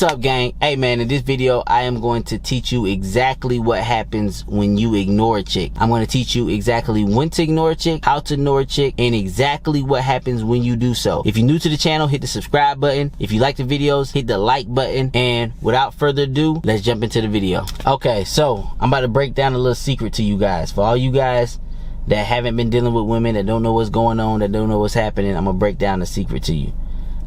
What's up, gang? Hey man, in this video I am going to teach you exactly what happens when you ignore a chick. I'm going to teach you exactly when to ignore a chick, how to ignore a chick, and exactly what happens when you do so. If you're new to the channel, hit the subscribe button. If you like the videos, hit the like button. And without further ado, let's jump into the video. Okay, so I'm about to break down a little secret to you guys. For all you guys that haven't been dealing with women, that don't know what's going on, that don't know what's happening, I'm gonna break down the secret to you.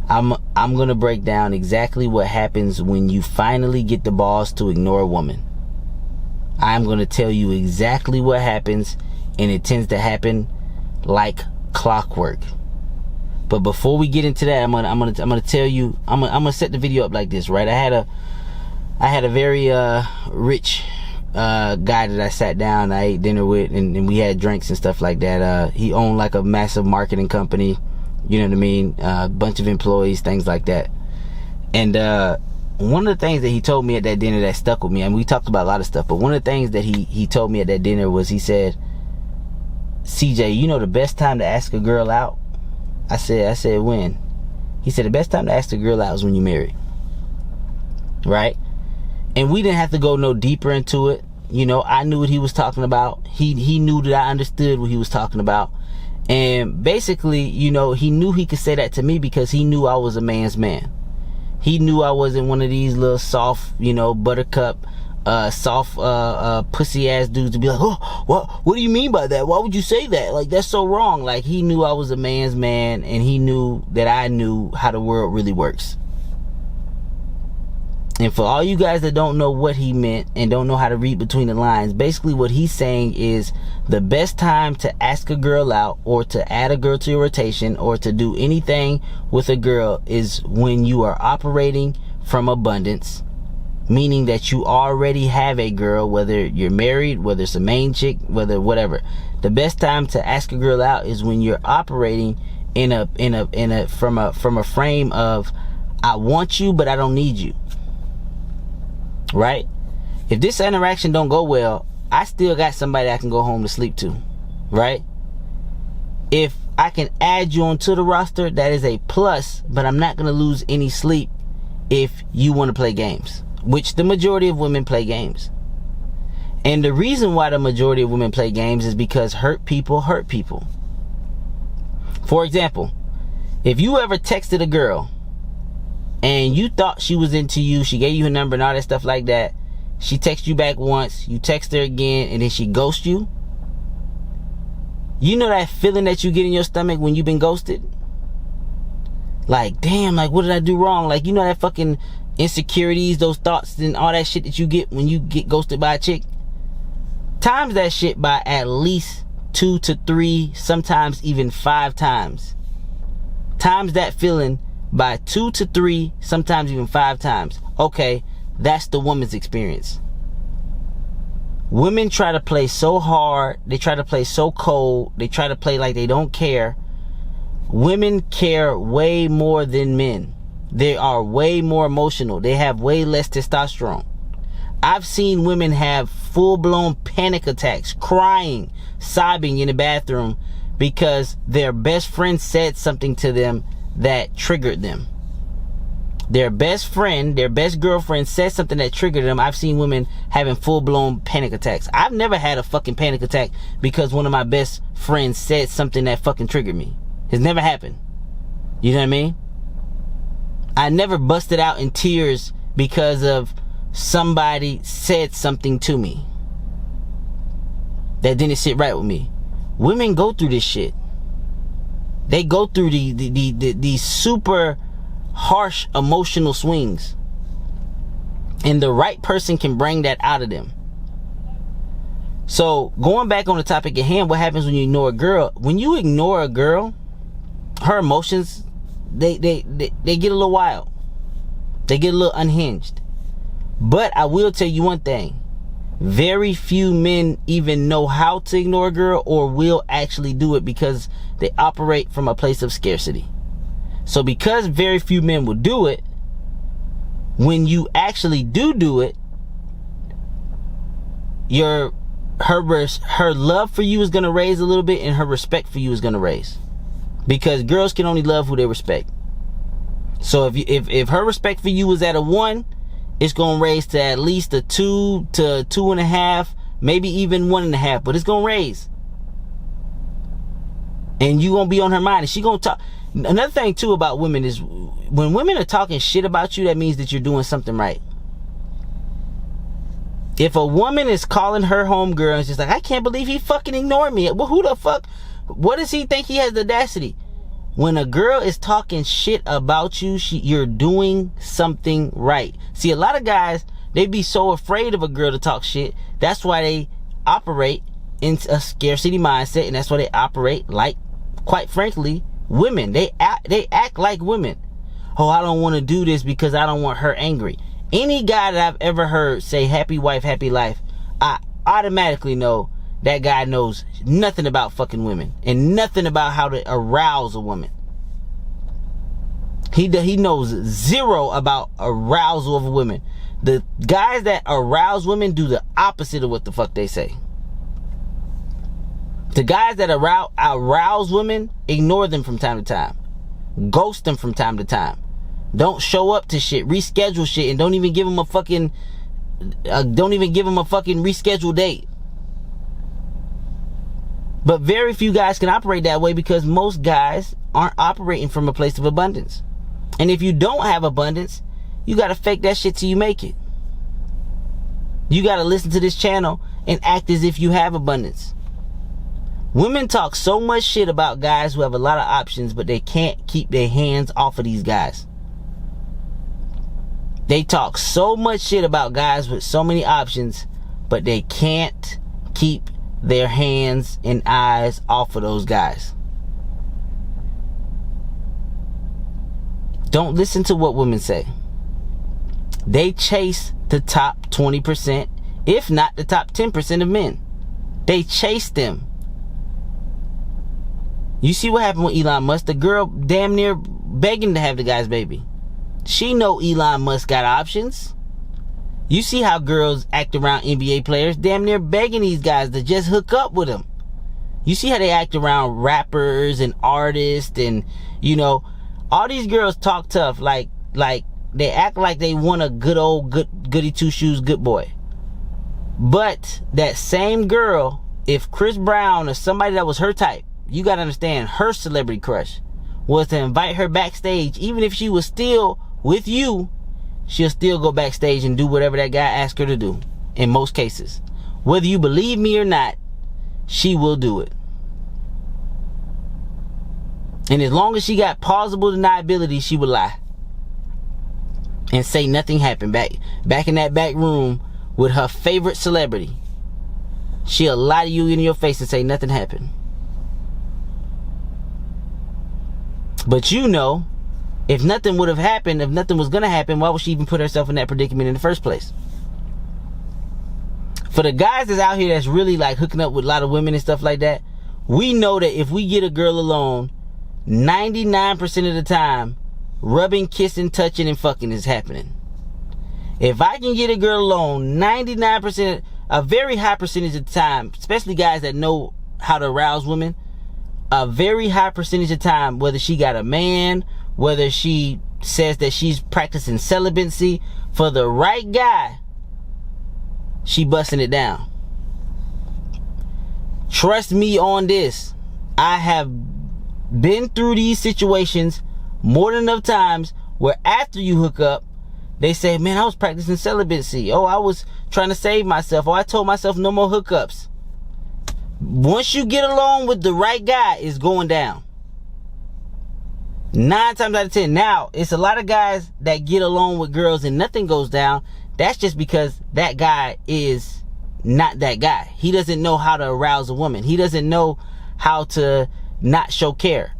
I'm gonna break down exactly what happens when you finally get the balls to ignore a woman. I'm gonna tell you exactly what happens, and it tends to happen like clockwork. But before we get into that, I'm gonna tell you, I'm gonna set the video up like this, right? I had a very rich guy that I sat down, I ate dinner with, and we had drinks and stuff like that. He owned like a massive marketing company. You know what I mean? A bunch of employees, things like that. And one of the things that he told me at that dinner that stuck with me, I mean, we talked about a lot of stuff, but one of the things that he told me at that dinner was, he said, CJ, you know the best time to ask a girl out? I said, when? He said, the best time to ask a girl out is when you're married. Right? And we didn't have to go no deeper into it. You know, I knew what he was talking about. He knew that I understood what he was talking about. And basically, you know, he knew he could say that to me because he knew I was a man's man. He knew I wasn't one of these little soft, you know, buttercup, soft, pussy ass dudes to be like, oh, what do you mean by that? Why would you say that? Like, that's so wrong. Like, he knew I was a man's man, and he knew that I knew how the world really works. And for all you guys that don't know what he meant and don't know how to read between the lines, basically what he's saying is the best time to ask a girl out, or to add a girl to your rotation, or to do anything with a girl is when you are operating from abundance, meaning that you already have a girl, whether you're married, whether it's a main chick, whether whatever. The best time to ask a girl out is when you're operating from a frame of, I want you, but I don't need you. Right? If this interaction don't go well, I still got somebody I can go home to sleep to. Right? If I can add you onto the roster, that is a plus, but I'm not going to lose any sleep if you want to play games, which the majority of women play games. And the reason why the majority of women play games is because hurt people hurt people. For example, if you ever texted a girl and you thought she was into you, she gave you her number and all that stuff like that, she texts you back once, you text her again, and then she ghosts you. You know that feeling that you get in your stomach when you've been ghosted? Like, damn, like, what did I do wrong? Like, you know that fucking insecurities, those thoughts and all that shit that you get when you get ghosted by a chick? Times that shit by at least 2 to 3, sometimes even 5 times. Times that feeling by 2 to 3, sometimes even 5 times. Okay, that's the woman's experience. Women try to play so hard, they try to play so cold, they try to play like they don't care. Women care way more than men. They are way more emotional. They have way less testosterone. I've seen women have full-blown panic attacks, crying, sobbing in the bathroom because their best friend said something to them that triggered them. Their best friend, their best girlfriend said something that triggered them. I've seen women having full-blown panic attacks. I've never had a fucking panic attack because one of my best friends said something that fucking triggered me. It's never happened. You know what I mean? I never busted out in tears because of somebody said something to me that didn't sit right with me. Women go through this shit. They go through these super harsh emotional swings, and the right person can bring that out of them. So going back on the topic at hand, what happens when you ignore a girl? When you ignore a girl, her emotions, they get a little wild, they get a little unhinged. But I will tell you one thing, very few men even know how to ignore a girl or will actually do it because they operate from a place of scarcity. So because very few men will do it, when you actually do it, her love for you is going to raise a little bit, and her respect for you is going to raise. Because girls can only love who they respect. So if her respect for you is at a 1, it's gonna raise to at least a 2 to 2.5, maybe even 1.5, but it's gonna raise. And you gonna be on her mind, and she gonna talk. Another thing too about women is when women are talking shit about you, that means that you're doing something right. If a woman is calling her homegirl and it's just like, I can't believe he fucking ignored me. Well, who the fuck? What does he think he has the audacity? When a girl is talking shit about you, you're doing something right. See, a lot of guys, they be so afraid of a girl to talk shit. That's why they operate in a scarcity mindset, and that's why they operate like, quite frankly, women. They act like women. Oh, I don't want to do this because I don't want her angry. Any guy that I've ever heard say happy wife, happy life, I automatically know that guy knows nothing about fucking women and nothing about how to arouse a woman. He knows zero about arousal of women. The guys that arouse women do the opposite of what the fuck they say. The guys that arouse women, ignore them from time to time. Ghost them from time to time. Don't show up to shit, reschedule shit, and don't even give them a fucking rescheduled date. But very few guys can operate that way because most guys aren't operating from a place of abundance. And if you don't have abundance, you gotta fake that shit till you make it. You gotta listen to this channel and act as if you have abundance. Women talk so much shit about guys who have a lot of options, but they can't keep their hands off of these guys. They talk so much shit about guys with so many options, but they can't keep their hands and eyes off of those guys. Don't listen to what women say. They chase the top 20%, if not the top 10% of men. They chase them. You see what happened with Elon Musk? The girl damn near begging to have the guy's baby. She know Elon Musk got options. You see how girls act around NBA players, damn near begging these guys to just hook up with them. You see how they act around rappers and artists, and you know, all these girls talk tough, like they act like they want a good old goody two shoes good boy. But that same girl, if Chris Brown or somebody that was her type, you gotta understand, her celebrity crush was to invite her backstage, even if she was still with you, she'll still go backstage and do whatever that guy asked her to do. In most cases, whether you believe me or not, she will do it. And as long as she got plausible deniability, she will lie and say nothing happened. Back in that back room with her favorite celebrity, she'll lie to you in your face and say nothing happened. But you know, if nothing would have happened, if nothing was going to happen, why would she even put herself in that predicament in the first place? For the guys that's out here that's really like hooking up with a lot of women and stuff like that, we know that if we get a girl alone, 99% of the time, rubbing, kissing, touching, and fucking is happening. If I can get a girl alone, 99%, a very high percentage of the time, especially guys that know how to arouse women, a very high percentage of time, whether she got a man, whether she says that she's practicing celibacy, for the right guy, she busting it down. Trust me on this. I have been through these situations more than enough times where after you hook up, they say, man, I was practicing celibacy. Oh, I was trying to save myself. Oh, I told myself no more hookups. Once you get along with the right guy, it's going down. 9 times out of 10. Now, it's a lot of guys that get along with girls and nothing goes down. That's just because that guy is not that guy. He doesn't know how to arouse a woman. He doesn't know how to not show care.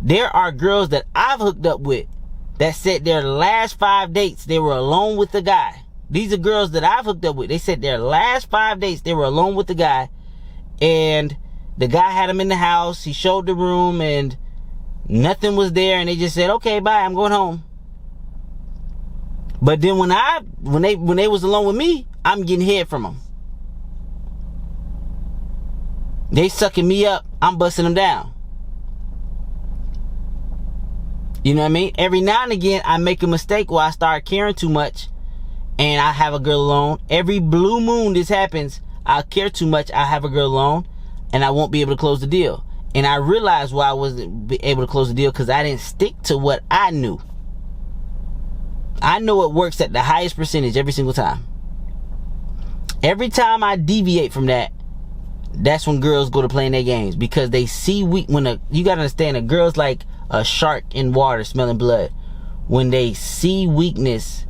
There are girls that I've hooked up with that said their last 5 dates, they were alone with the guy. These are girls that I've hooked up with. They said their last 5 dates, they were alone with the guy. And the guy had them in the house. He showed the room and nothing was there. And they just said, okay, bye, I'm going home. But then when they was alone with me, I'm getting head from them. They sucking me up. I'm busting them down. You know what I mean? Every now and again, I make a mistake where I start caring too much and I have a girl alone. Every blue moon this happens, I care too much, I have a girl alone, and I won't be able to close the deal. And I realized why I wasn't able to close the deal, because I didn't stick to what I knew. I know it works at the highest percentage every single time. Every time I deviate from that, that's when girls go to playing their games, because they see you gotta understand, a girl's like a shark in water smelling blood. When they see weakness,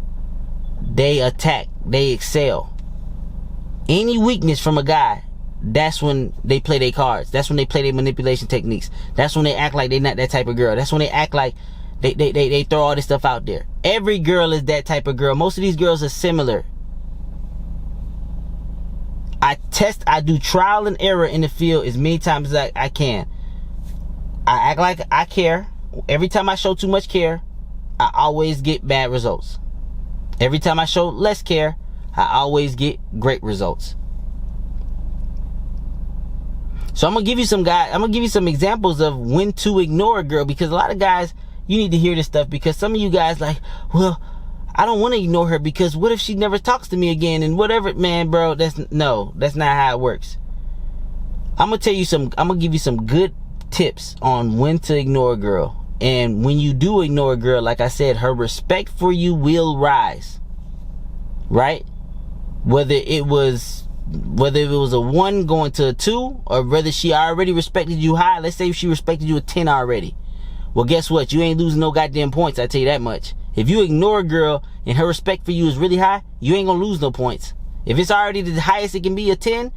they attack, they excel. Any weakness from a guy, that's when they play their cards. That's when they play their manipulation techniques. That's when they act like they're not that type of girl. That's when they act like they throw all this stuff out there. Every girl is that type of girl. Most of these girls are similar. I do trial and error in the field as many times as I can. I act like I care. Every time I show too much care, I always get bad results. Every time I show less care, I always get great results. So I'm gonna give you some examples of when to ignore a girl, because a lot of guys, you need to hear this stuff, because some of you guys like, well, I don't want to ignore her because what if she never talks to me again and whatever. Man, bro, that's not how it works. I'm gonna give you some good tips on when to ignore a girl. And when you do ignore a girl, like I said, her respect for you will rise. Right? Whether it was a 1 going to a 2, or whether she already respected you high. Let's say she respected you a 10 already. Well, guess what? You ain't losing no goddamn points, I tell you that much. If you ignore a girl and her respect for you is really high, you ain't gonna lose no points. If it's already the highest it can be, a 10,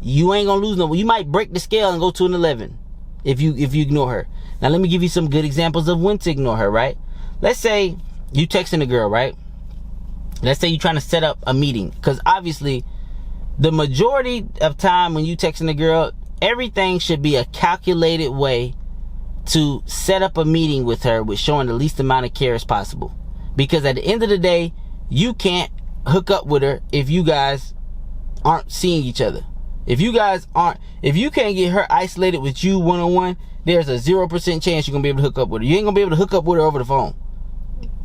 you ain't gonna lose no. You might break the scale and go to an 11 if you ignore her. Now let me give you some good examples of when to ignore her, right? Let's say you texting a girl, right? Let's say you're trying to set up a meeting, because obviously the majority of time when you texting a girl, everything should be a calculated way to set up a meeting with her with showing the least amount of care as possible. Because at the end of the day, you can't hook up with her if you guys aren't seeing each other. If you can't get her isolated with you one-on-one, there's a 0% chance you're gonna be able to hook up with her. You ain't gonna be able to hook up with her over the phone.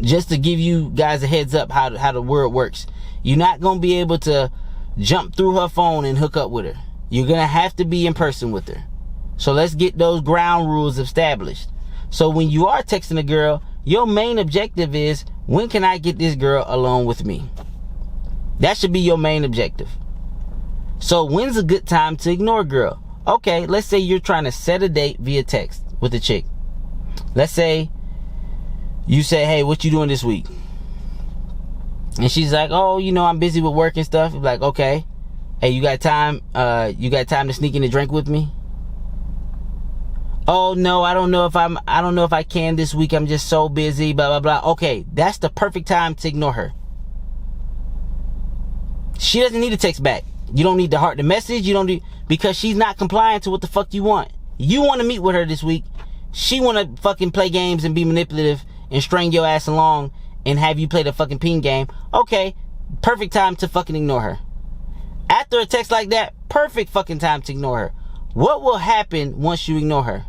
Just to give you guys a heads up how the world works. You're not gonna be able to jump through her phone and hook up with her. You're gonna have to be in person with her. So let's get those ground rules established. So when you are texting a girl, your main objective is, when can I get this girl alone with me? That should be your main objective. So when's a good time to ignore a girl? Okay, let's say you're trying to set a date via text with a chick. Let's say you say, hey, what you doing this week? And she's like, oh, I'm busy with work and stuff. You're like, okay. Hey, you got time? You got time to sneak in a drink with me? Oh no, I don't know if I can this week. I'm just so busy, blah, blah, blah. Okay, that's the perfect time to ignore her. She doesn't need a text back. You don't need to heart the message. Because she's not complying to what the fuck you want. You want to meet with her this week. She want to fucking play games and be manipulative and string your ass along and have you play the fucking ping game. Okay, perfect time to fucking ignore her. After a text like that, perfect fucking time to ignore her. What will happen once you ignore her?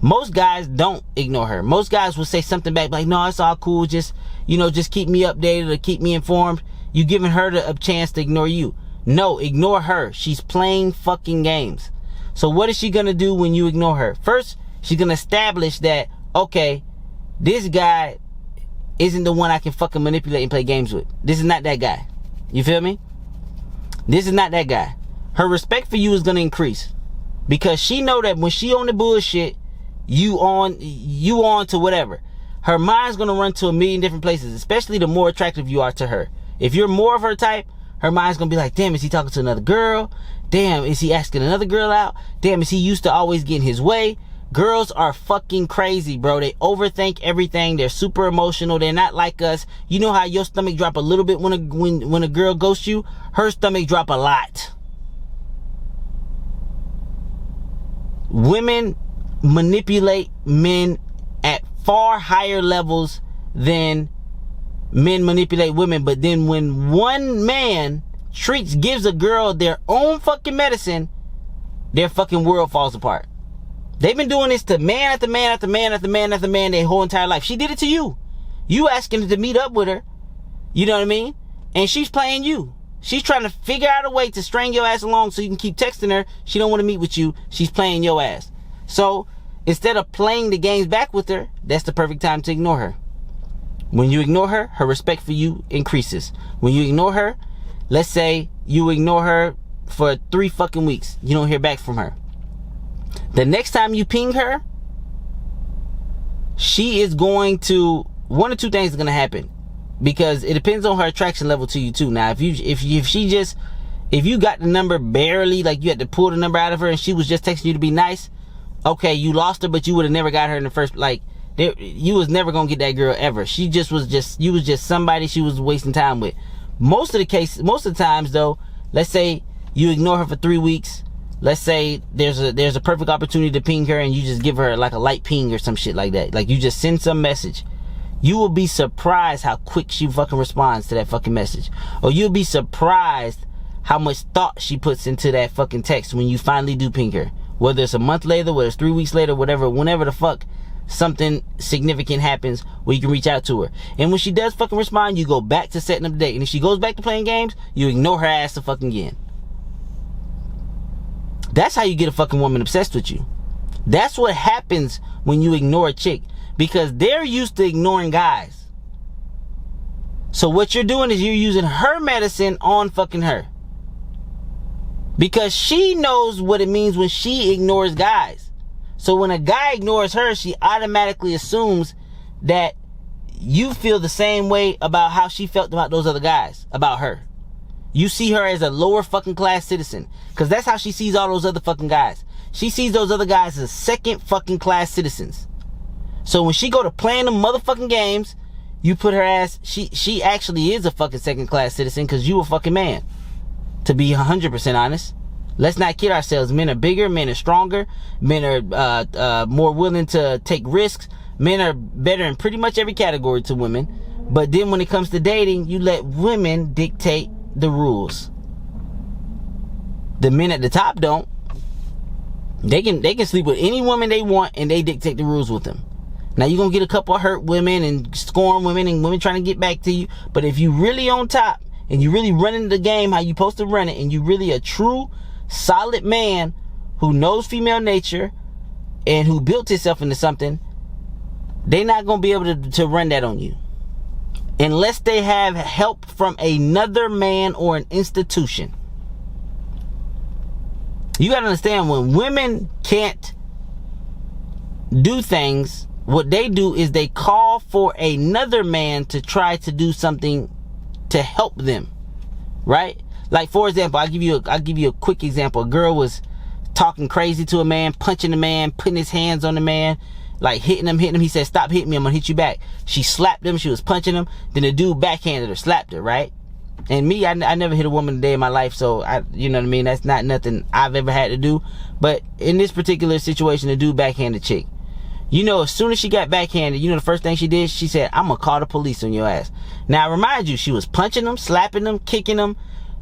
Most guys don't ignore her. Most guys will say something back like, no, it's all cool. Just keep me updated or keep me informed. You giving her a chance to ignore you. No, ignore her. She's playing fucking games. So what is she going to do when you ignore her? First, she's going to establish that, okay, this guy isn't the one I can fucking manipulate and play games with. This is not that guy. You feel me? This is not that guy. Her respect for you is going to increase. Because she know that when she on the bullshit, you on to whatever. Her mind's going to run to a million different places, especially the more attractive you are to her. If you're more of her type, her mind's going to be like, damn, is he talking to another girl? Damn, is he asking another girl out? Damn, is he used to always getting his way? Girls are fucking crazy, bro. They overthink everything. They're super emotional. They're not like us. You know how your stomach drop a little bit when a girl ghosts you? Her stomach drop a lot. Women manipulate men at far higher levels than men manipulate women. But then when one man gives a girl their own fucking medicine, their fucking world falls apart. They've been doing this to man after man after man after man after man their whole entire life. She did it to you. You asking to meet up with her. You know what I mean? And she's playing you. She's trying to figure out a way to string your ass along so you can keep texting her. She don't want to meet with you. She's playing your ass. So instead of playing the games back with her, that's the perfect time to ignore her. When you ignore her, her respect for you increases. When you ignore her, let's say you ignore her for 3 fucking weeks. You don't hear back from her. The next time you ping her, she is going to, one or two things is going to happen, because it depends on her attraction level to you too. Now, if you got the number barely, like you had to pull the number out of her and she was just texting you to be nice, okay, you lost her, but you would have never got her in the first, like, you was never going to get that girl ever. You was just somebody she was wasting time with. Most of the times though, let's say you ignore her for 3 weeks. Let's say there's a perfect opportunity to ping her and you just give her like a light ping or some shit like that. Like you just send some message. You will be surprised how quick she fucking responds to that fucking message. Or you'll be surprised how much thought she puts into that fucking text when you finally do ping her. Whether it's a month later, whether it's 3 weeks later, whatever, whenever the fuck something significant happens where you can reach out to her. And when she does fucking respond, you go back to setting up the date. And if she goes back to playing games, you ignore her ass the fucking again. That's how you get a fucking woman obsessed with you. That's what happens when you ignore a chick, because they're used to ignoring guys. So what you're doing is you're using her medicine on fucking her, because she knows what it means when she ignores guys. So when a guy ignores her, she automatically assumes that you feel the same way about how she felt about those other guys, about her. You see her as a lower fucking class citizen, because that's how she sees all those other fucking guys. She sees those other guys as second fucking class citizens. So when she go to playing them motherfucking games, you put her ass, she actually is a fucking second class citizen, because you a fucking man. To be 100% honest. Let's not kid ourselves. Men are bigger, men are stronger, men are more willing to take risks. Men are better in pretty much every category to women. But then when it comes to dating, you let women dictate the rules. The men at the top don't. They can sleep with any woman they want and they dictate the rules with them. Now you're gonna get a couple of hurt women and scorn women and women trying to get back to you. But if you really on top and you really running the game how you supposed to run it, and you really a true solid man who knows female nature and who built himself into something, they're not gonna be able to run that on you unless they have help from another man or an institution. You gotta understand, when women can't do things, what they do is they call for another man to try to do something to help them, right? Like, for example, I'll give you a quick example. A girl was talking crazy to a man, punching the man, putting his hands on the man, like hitting him. He said, "Stop hitting me, I'm gonna hit you back." She slapped him, she was punching him. Then the dude backhanded her, slapped her, right? And me, I never hit a woman a day in my life, so you know what I mean? That's not nothing I've ever had to do. But in this particular situation, the dude backhanded chick. You know, as soon as she got backhanded, you know the first thing she did? She said, "I'm gonna call the police on your ass." Now, remind you, she was punching him, slapping him, kicking him.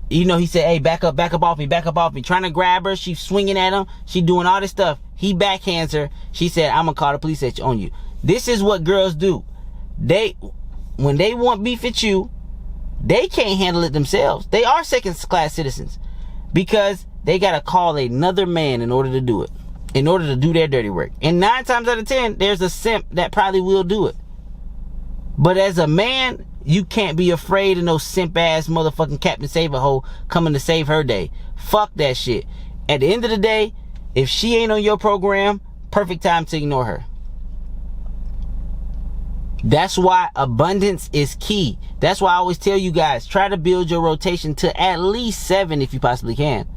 You know, he said, "Hey, back up off me," trying to grab her. She's swinging at him. She doing all this stuff. He backhands her. She said, "I'm gonna call the police on you." This is what girls do. When they want beef at you, they can't handle it themselves. They are second class citizens because they gotta call another man in order to do it, in order to do their dirty work. And 9 times out of 10, there's a simp that probably will do it. But as a man, you can't be afraid of no simp ass motherfucking Captain Save-A-Ho coming to save her day. Fuck that shit. At the end of the day, if she ain't on your program, perfect time to ignore her. That's why abundance is key. That's why I always tell you guys, try to build your rotation to at least 7 if you possibly can.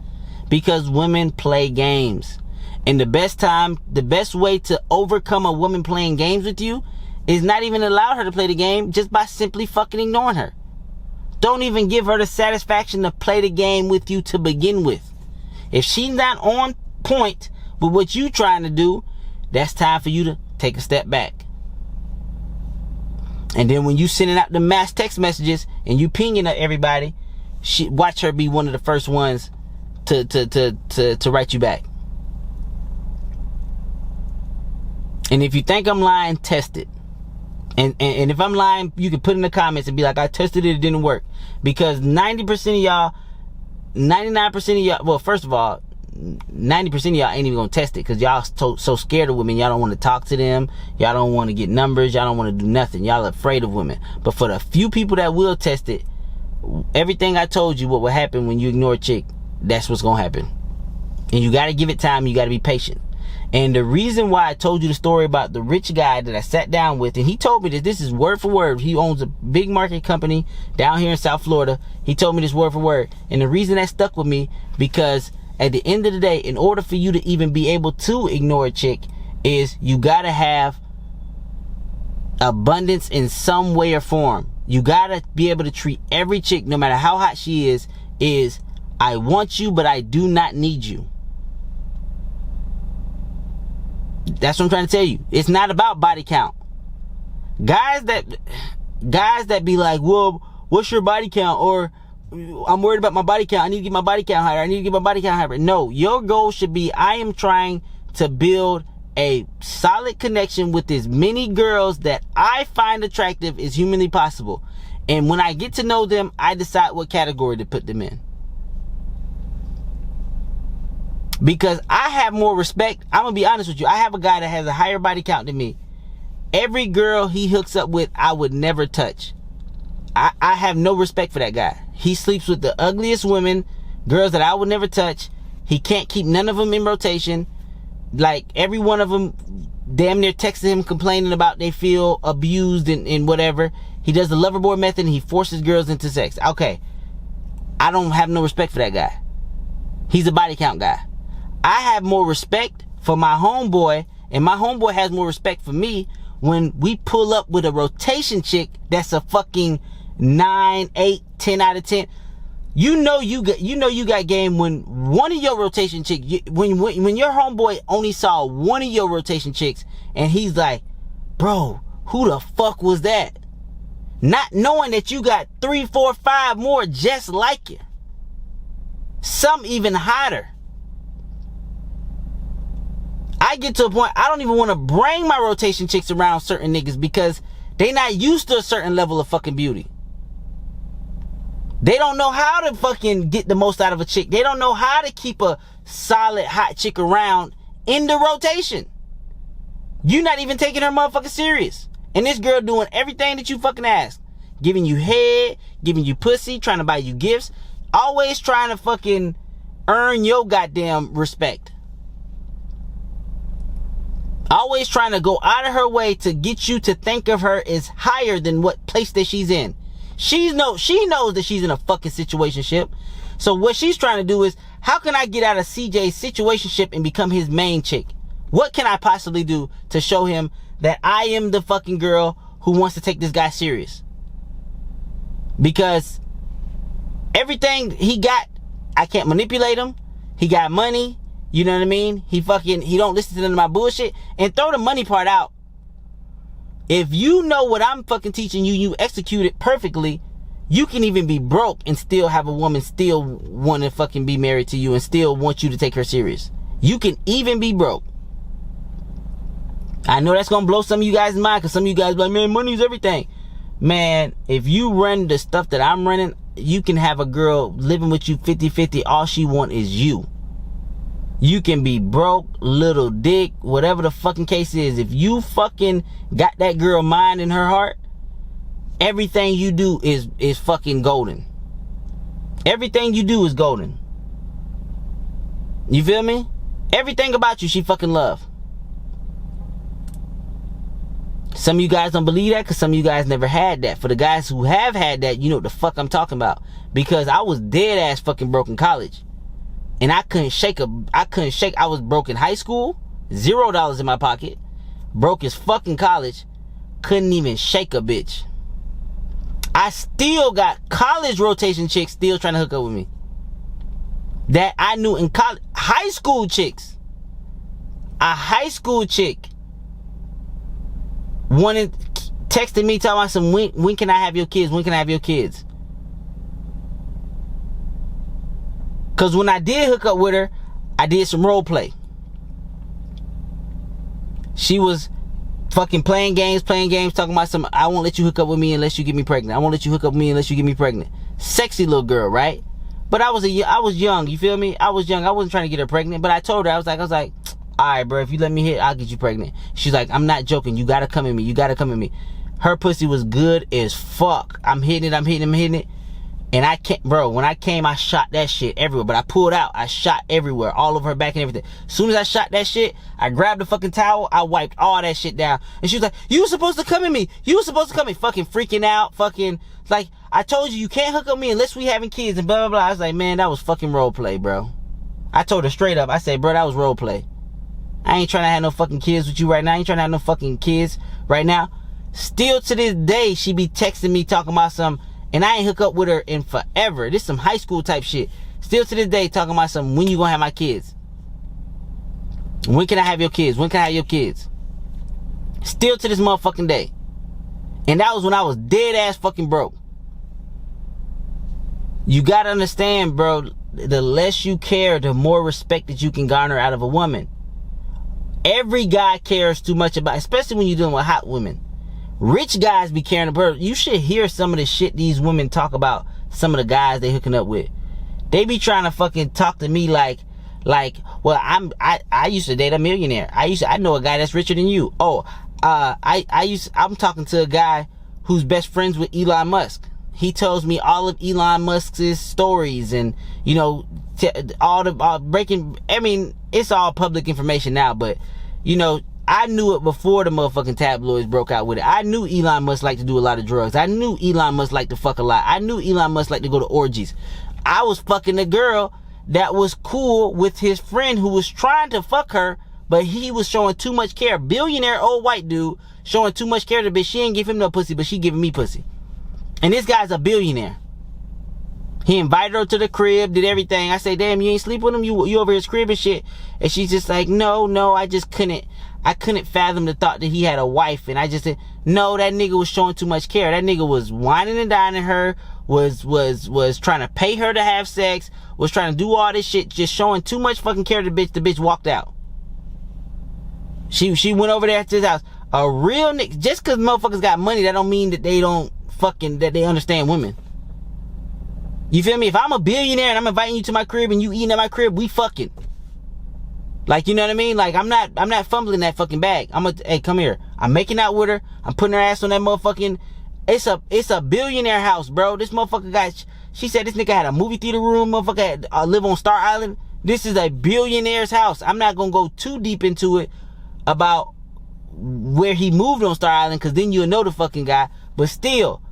Because women play games. And the best way to overcome a woman playing games with you is not even allow her to play the game, just by simply fucking ignoring her. Don't even give her the satisfaction to play the game with you to begin with. If she's not on point with what you trying to do, that's time for you to take a step back. And then when you sending out the mass text messages and you pinging at everybody, watch her be one of the first ones to write you back. And if you think I'm lying, test it. And if I'm lying, you can put in the comments and be like, I tested it, it didn't work. Because 90% of y'all, 99% of y'all, well, first of all, 90% of y'all ain't even gonna test it because y'all so scared of women. Y'all don't want to talk to them. Y'all don't want to get numbers. Y'all don't want to do nothing. Y'all afraid of women. But for the few people that will test it, everything I told you what will happen when you ignore a chick, that's what's gonna happen. And you gotta give it time. You gotta be patient. And the reason why I told you the story about the rich guy that I sat down with, and he told me that this is word for word. He owns a big market company down here in South Florida. He told me this word for word. And the reason that stuck with me, because at the end of the day, in order for you to even be able to ignore a chick, is you gotta have abundance in some way or form. You gotta be able to treat every chick, no matter how hot she is I want you, but I do not need you. That's what I'm trying to tell you. It's not about body count. Guys that be like, well, what's your body count? Or I'm worried about my body count. I need to get my body count higher. I need to get my body count higher. No, your goal should be, I am trying to build a solid connection with as many girls that I find attractive as humanly possible. And when I get to know them, I decide what category to put them in. Because I have more respect. I'm going to be honest with you. I have a guy that has a higher body count than me. Every girl he hooks up with, I would never touch. I have no respect for that guy. He sleeps with the ugliest women, girls that I would never touch. He can't keep none of them in rotation. Like, every one of them damn near texting him complaining about they feel abused and whatever. He does the lover boy method and he forces girls into sex. Okay. I don't have no respect for that guy. He's a body count guy. I have more respect for my homeboy, and my homeboy has more respect for me when we pull up with a rotation chick that's a fucking 9, 8, 10 out of 10. You know you got game when one of your rotation chicks, when your homeboy only saw one of your rotation chicks and he's like, bro, who the fuck was that? Not knowing that you got 3, 4, 5 more just like you. Some even hotter. I get to a point, I don't even want to bring my rotation chicks around certain niggas because they not used to a certain level of fucking beauty. They don't know how to fucking get the most out of a chick. They don't know how to keep a solid hot chick around in the rotation. You not even taking her motherfucking serious. And this girl doing everything that you fucking ask. Giving you head, giving you pussy, trying to buy you gifts. Always trying to fucking earn your goddamn respect. Always trying to go out of her way to get you to think of her as higher than what place that she's in. She knows that she's in a fucking situationship. So what she's trying to do is, how can I get out of CJ's situationship and become his main chick? What can I possibly do to show him that I am the fucking girl who wants to take this guy serious? Because everything he got, I can't manipulate him. He got money. You know what I mean? He don't listen to none of my bullshit. And throw the money part out. If you know what I'm fucking teaching you, you execute it perfectly, you can even be broke and still have a woman still want to fucking be married to you and still want you to take her serious. You can even be broke. I know that's going to blow some of you guys' mind because some of you guys be like, man, money's everything. Man, if you run the stuff that I'm running, you can have a girl living with you 50-50. All she want is you. You can be broke, little dick, whatever the fucking case is. If you fucking got that girl mind in her heart, everything you do is fucking golden. Everything you do is golden. You feel me? Everything about you, she fucking love. Some of you guys don't believe that because some of you guys never had that. For the guys who have had that, you know what the fuck I'm talking about. Because I was dead ass fucking broke in college. And I couldn't shake. I was broke in high school. $0 in my pocket. Broke as fucking college. Couldn't even shake a bitch. I still got college rotation chicks still trying to hook up with me. That I knew in college. High school chicks. A high school chick texted me talking about some, when can I have your kids? When can I have your kids? Because when I did hook up with her, I did some role play. She was fucking playing games, talking about some, I won't let you hook up with me unless you get me pregnant. I won't let you hook up with me unless you get me pregnant. Sexy little girl, right? But I was young, you feel me? I was young. I wasn't trying to get her pregnant, but I told her, I was like, all right, bro, if you let me hit, I'll get you pregnant. She's like, I'm not joking. You gotta come at me. You gotta come at me. Her pussy was good as fuck. I'm hitting it. And I can't, bro, when I came, I shot that shit everywhere. But I pulled out. I shot everywhere. All over her back and everything. As soon as I shot that shit, I grabbed the fucking towel. I wiped all that shit down. And she was like, you were supposed to come at me. You were supposed to come at me. Fucking freaking out. Fucking, like, I told you, you can't hook up with me unless we having kids and blah, blah, blah. I was like, man, that was fucking role play, bro. I told her straight up. I said, bro, that was role play. I ain't trying to have no fucking kids with you right now. I ain't trying to have no fucking kids right now. Still to this day, she be texting me talking about something. And I ain't hook up with her in forever. This some high school type shit. Still to this day talking about something. When you gonna have my kids? When can I have your kids? When can I have your kids? Still to this motherfucking day. And that was when I was dead ass fucking broke. You gotta understand, bro. The less you care, the more respect that you can garner out of a woman. Every guy cares too much about, especially when you're dealing with hot women. Rich guys be caring about. You should hear some of the shit these women talk about. Some of the guys they hooking up with. They be trying to fucking talk to me like, well, I used to date a millionaire. I know a guy that's richer than you. Oh, I'm talking to a guy who's best friends with Elon Musk. He tells me all of Elon Musk's stories and, you know, all breaking. I mean, it's all public information now, but, you know, I knew it before the motherfucking tabloids broke out with it. I knew Elon Musk liked to do a lot of drugs. I knew Elon Musk liked to fuck a lot. I knew Elon Musk liked to go to orgies. I was fucking a girl that was cool with his friend who was trying to fuck her, but he was showing too much care. Billionaire old white dude showing too much care to the bitch. She ain't give him no pussy, but she giving me pussy. And this guy's a billionaire. He invited her to the crib, did everything. I say, damn, you ain't sleep with him? You over his crib and shit? And she's just like, no, I just couldn't. I couldn't fathom the thought that he had a wife. And I just said, no, that nigga was showing too much care. That nigga was whining and dining her, was trying to pay her to have sex, was trying to do all this shit, just showing too much fucking care to the bitch. The bitch walked out. She went over there to his house. A real nigga, just cause motherfuckers got money, that don't mean that they don't fucking, that they understand women. You feel me? If I'm a billionaire and I'm inviting you to my crib and you eating at my crib, we fucking. Like, you know what I mean? Like, I'm not fumbling that fucking bag. Hey, come here. I'm making out with her. I'm putting her ass on that motherfucking, it's a billionaire house, bro. This motherfucker got, she said this nigga had a movie theater room, motherfucker had, live on Star Island. This is a billionaire's house. I'm not gonna go too deep into it about where he moved on Star Island, cause then you'll know the fucking guy. But still,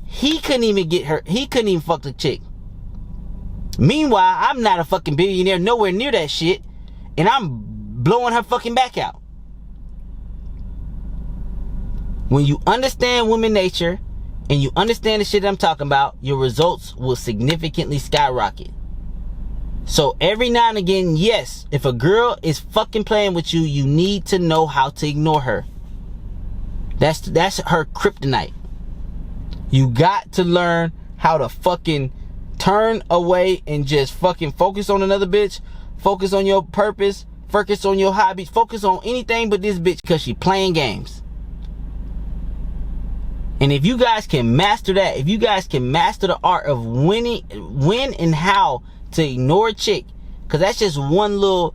he couldn't even get her, he couldn't even fuck the chick. Meanwhile, I'm not a fucking billionaire, nowhere near that shit. And I'm blowing her fucking back out. When you understand women nature and you understand the shit I'm talking about, your results will significantly skyrocket. So every now and again, yes, if a girl is fucking playing with you, you need to know how to ignore her. That's her kryptonite. You got to learn how to fucking turn away and just fucking focus on another bitch. Focus on your purpose. Focus on your hobbies. Focus on anything but this bitch, because she playing games. And if you guys can master that, if you guys can master the art of when and how to ignore a chick, because that's just one little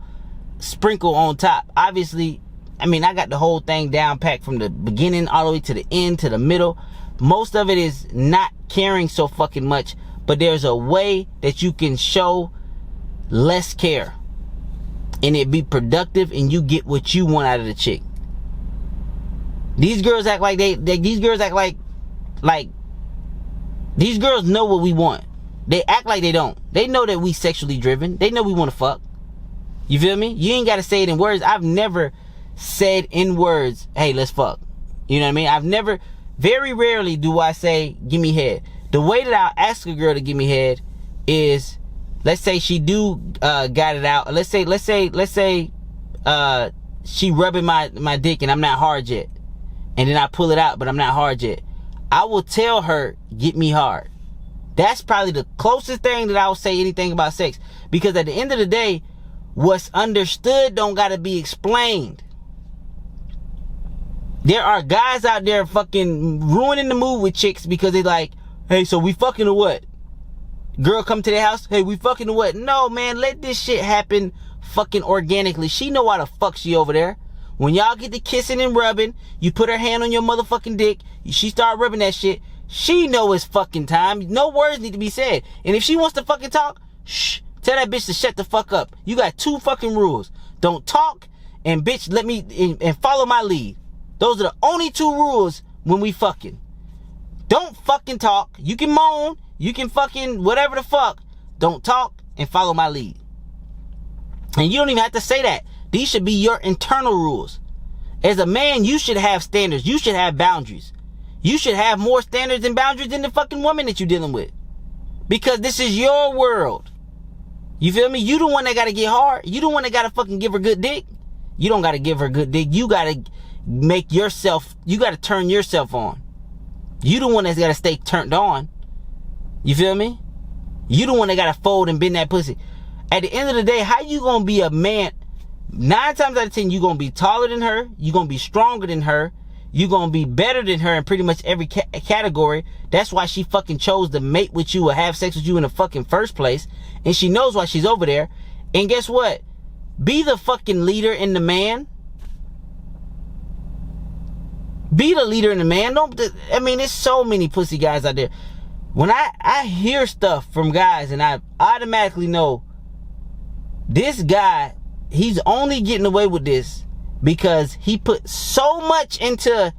sprinkle on top. Obviously, I mean, I got the whole thing down packed from the beginning all the way to the end, to the middle. Most of it is not caring so fucking much, but there's a way that you can show less care and it be productive and you get what you want out of the chick. These girls act like these girls act like these girls know what we want. They act like they don't. They know that we sexually driven. They know we want to fuck. You feel me? You ain't got to say it in words. I've never said in words, hey, let's fuck. You know what I mean? I've never, very rarely do I say, give me head. The way that I'll ask a girl to give me head is, let's say she got it out. Let's say she rubbing my dick and I'm not hard yet. And then I pull it out, but I'm not hard yet. I will tell her, get me hard. That's probably the closest thing that I will say anything about sex. Because at the end of the day, what's understood don't gotta be explained. There are guys out there fucking ruining the mood with chicks because they like, hey, so we fucking or what? Girl come to their house, hey, we fucking or what? No, man, let this shit happen fucking organically. She know why the fuck she over there. When y'all get to kissing and rubbing, you put her hand on your motherfucking dick, she start rubbing that shit, she know it's fucking time. No words need to be said. And if she wants to fucking talk, shh, tell that bitch to shut the fuck up. You got 2 fucking rules. Don't talk, and bitch, let me, and follow my lead. Those are the only 2 rules when we fucking. Don't fucking talk. You can moan. You can fucking whatever the fuck. Don't talk and follow my lead. And you don't even have to say that. These should be your internal rules. As a man, you should have standards. You should have boundaries. You should have more standards and boundaries than the fucking woman that you're dealing with. Because this is your world. You feel me? You the one that gotta get hard. You the one that gotta fucking give her good dick. You don't gotta give her good dick. You gotta make yourself, you gotta turn yourself on. You the one that's gotta stay turned on. You feel me? You the one that gotta fold and bend that pussy. At the end of the day, how you gonna be a man? 9 times out of 10, you gonna be taller than her. You gonna be stronger than her. You gonna be better than her in pretty much every category. That's why she fucking chose to mate with you or have sex with you in the fucking first place. And she knows why she's over there. And guess what? Be the fucking leader in the man. Be the leader in the man. I mean, there's so many pussy guys out there. When I hear stuff from guys and I automatically know this guy, he's only getting away with this because he put so much into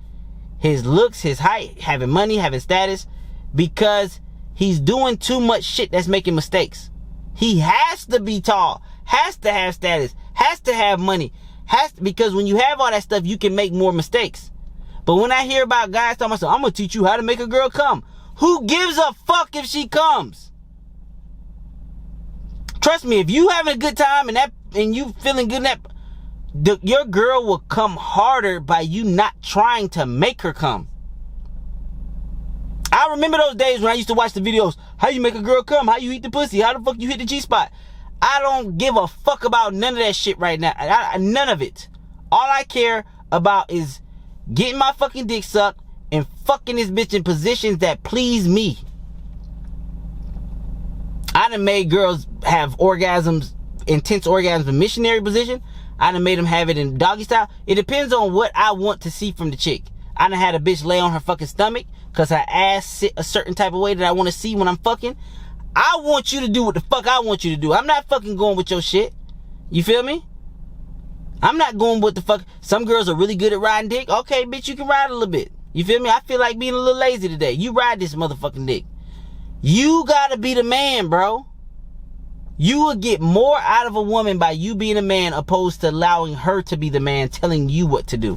his looks, his height, having money, having status, because he's doing too much shit that's making mistakes. He has to be tall, has to have status, has to have money, because when you have all that stuff, you can make more mistakes. But when I hear about guys talking about, I'm gonna teach you how to make a girl come. Who gives a fuck if she comes? Trust me, if you having a good time and you feeling good, your girl will come harder by you not trying to make her come. I remember those days when I used to watch the videos. How you make a girl come? How you eat the pussy? How the fuck you hit the G-spot? I don't give a fuck about none of that shit right now. None of it. All I care about is getting my fucking dick sucked and fucking this bitch in positions that please me. I done made girls have orgasms, intense orgasms in missionary position. I done made them have it in doggy style. It depends on what I want to see from the chick. I done had a bitch lay on her fucking stomach because her ass sit a certain type of way that I want to see when I'm fucking. I want you to do what the fuck I want you to do. I'm not fucking going with your shit. You feel me? I'm not going with the fuck. Some girls are really good at riding dick. Okay, bitch, you can ride a little bit. You feel me? I feel like being a little lazy today. You ride this motherfucking dick. You gotta be the man, bro. You will get more out of a woman by you being a man opposed to allowing her to be the man telling you what to do.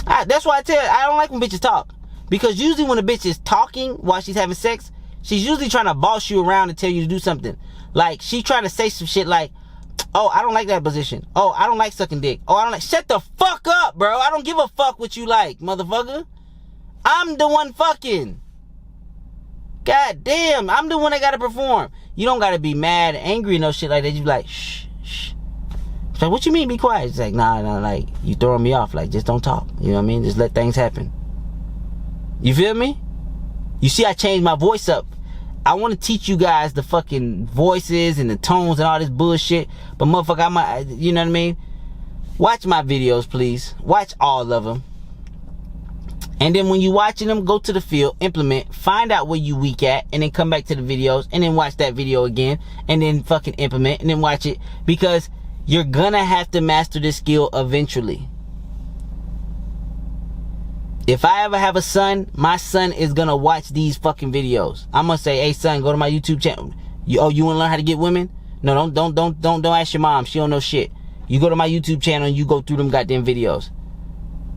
That's why I tell you, I don't like when bitches talk. Because usually when a bitch is talking while she's having sex, she's usually trying to boss you around and tell you to do something. Like, she trying to say some shit like, oh, I don't like that position. Oh, I don't like sucking dick. Oh, I don't like... Shut the fuck up, bro. I don't give a fuck what you like, motherfucker. I'm the one fucking. God damn, I'm the one that gotta perform. You don't gotta be mad, angry, no shit like that. You be like, shh, shh. It's like, what you mean be quiet? It's like, nah, like, you throwing me off. Like, just don't talk. You know what I mean? Just let things happen. You feel me? You see, I changed my voice up. I want to teach you guys the fucking voices and the tones and all this bullshit. But motherfucker, you know what I mean? Watch my videos, please. Watch all of them. And then when you watching them, go to the field, implement, find out where you weak at, and then come back to the videos, and then watch that video again, and then fucking implement, and then watch it. Because you're gonna have to master this skill eventually. If I ever have a son, my son is gonna watch these fucking videos. I'm gonna say, hey son, go to my YouTube channel. You wanna learn how to get women? No, don't ask your mom. She don't know shit. You go to my YouTube channel and you go through them goddamn videos.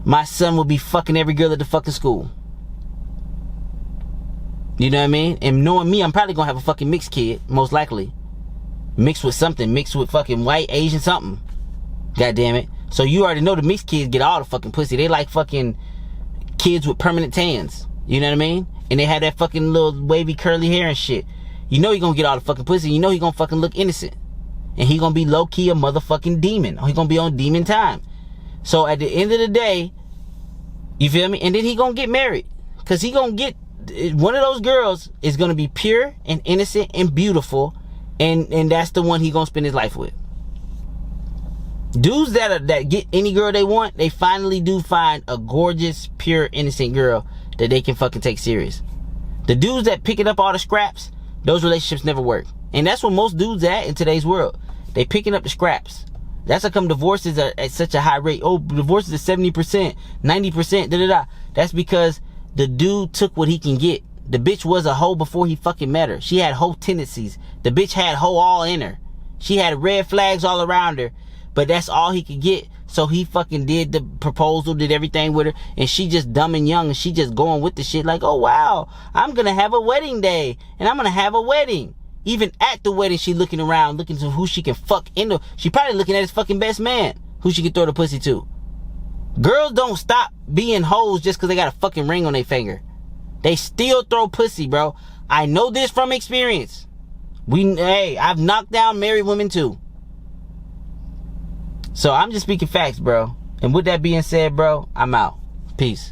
My son will be fucking every girl at the fucking school. You know what I mean? And knowing me, I'm probably gonna have a fucking mixed kid, most likely. Mixed with something, mixed with fucking white, Asian, something. God damn it. So you already know the mixed kids get all the fucking pussy. They like fucking kids with permanent tans. You know what I mean? And they have that fucking little wavy curly hair and shit. You know he gonna get all the fucking pussy. You know he gonna fucking look innocent. And he gonna be low-key a motherfucking demon. Or he gonna be on demon time. So at the end of the day, You feel me? And then he gonna get married. Because he gonna get, one of those girls is gonna be pure and innocent and beautiful. And that's the one he gonna spend his life with. Dudes that get any girl they want, they finally do find a gorgeous, pure, innocent girl that they can fucking take serious. The dudes that picking up all the scraps, those relationships never work. And that's what most dudes at in today's world. They picking up the scraps. That's how come divorces are at such a high rate. Oh, divorces are 70%, 90%, da-da-da. That's because the dude took what he can get. The bitch was a hoe before he fucking met her. She had hoe tendencies. The bitch had hoe all in her. She had red flags all around her. But that's all he could get. So he fucking did the proposal, did everything with her. And she just dumb and young. And she just going with the shit like, oh wow, I'm going to have a wedding day. And I'm going to have a wedding. Even at the wedding, she looking around, looking to who she can fuck into. She probably looking at his fucking best man, who she can throw the pussy to. Girls don't stop being hoes just because they got a fucking ring on their finger. They still throw pussy, bro. I know this from experience. Hey, I've knocked down married women too. So I'm just speaking facts, bro. And with that being said, bro, I'm out. Peace.